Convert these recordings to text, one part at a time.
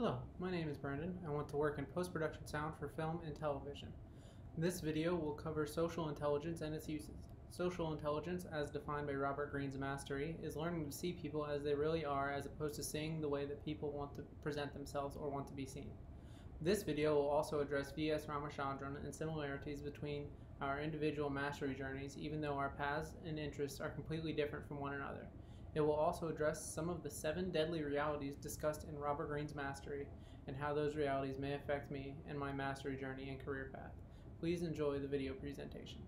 Hello, my name is Brendan. I want to work in post-production sound for film and television. This video will cover social intelligence and its uses. Social intelligence, as defined by Robert Greene's mastery, is learning to see people as they really are as opposed to seeing the way that people want to present themselves or want to be seen. This video will also address V.S. Ramachandran and similarities between our individual mastery journeys, even though our paths and interests are completely different from one another. It will also address some of the 7 deadly realities discussed in Robert Greene's mastery and how those realities may affect me and my mastery journey and career path. Please enjoy the video presentation.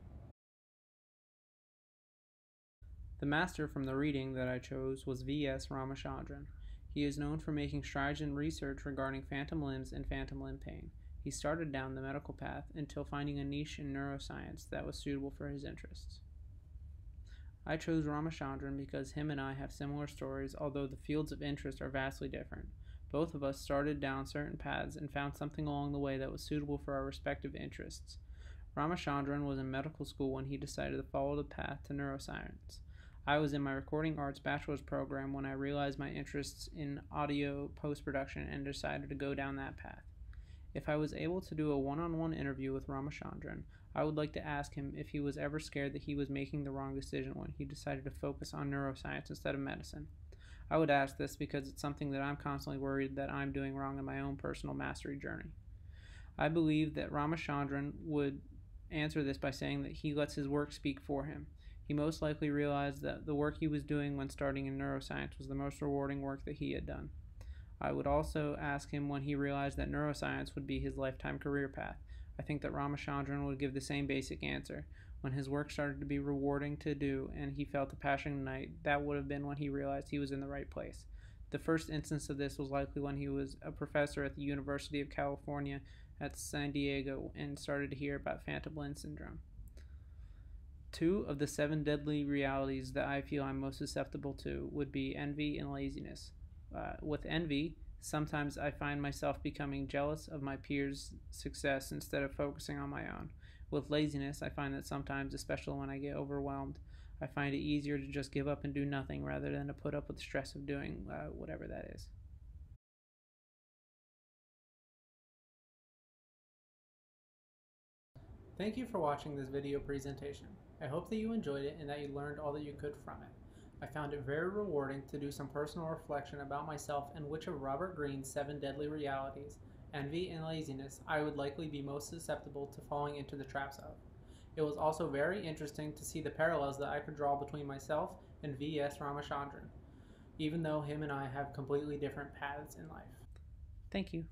The master from the reading that I chose was V.S. Ramachandran. He is known for making strides in research regarding phantom limbs and phantom limb pain. He started down the medical path until finding a niche in neuroscience that was suitable for his interests. I chose Ramachandran because him and I have similar stories, although the fields of interest are vastly different. Both of us started down certain paths and found something along the way that was suitable for our respective interests. Ramachandran was in medical school when he decided to follow the path to neuroscience. I was in my recording arts bachelor's program when I realized my interests in audio post-production and decided to go down that path. If I was able to do a one-on-one interview with Ramachandran, I would like to ask him if he was ever scared that he was making the wrong decision when he decided to focus on neuroscience instead of medicine. I would ask this because it's something that I'm constantly worried that I'm doing wrong in my own personal mastery journey. I believe that Ramachandran would answer this by saying that he lets his work speak for him. He most likely realized that the work he was doing when starting in neuroscience was the most rewarding work that he had done. I would also ask him when he realized that neuroscience would be his lifetime career path. I think that Ramachandran would give the same basic answer. When his work started to be rewarding to do and he felt a passion to ignite, that would have been when he realized he was in the right place. The first instance of this was likely when he was a professor at the University of California at San Diego and started to hear about phantom limb syndrome. 2 of the 7 deadly realities that I feel I'm most susceptible to would be envy and laziness. With envy, sometimes I find myself becoming jealous of my peers' success instead of focusing on my own. With laziness, I find that sometimes, especially when I get overwhelmed, I find it easier to just give up and do nothing rather than to put up with the stress of doing whatever that is. Thank you for watching this video presentation. I hope that you enjoyed it and that you learned all that you could from it. I found it very rewarding to do some personal reflection about myself and which of Robert Greene's 7 deadly realities, envy and laziness, I would likely be most susceptible to falling into the traps of. It was also very interesting to see the parallels that I could draw between myself and V.S. Ramachandran, even though him and I have completely different paths in life. Thank you.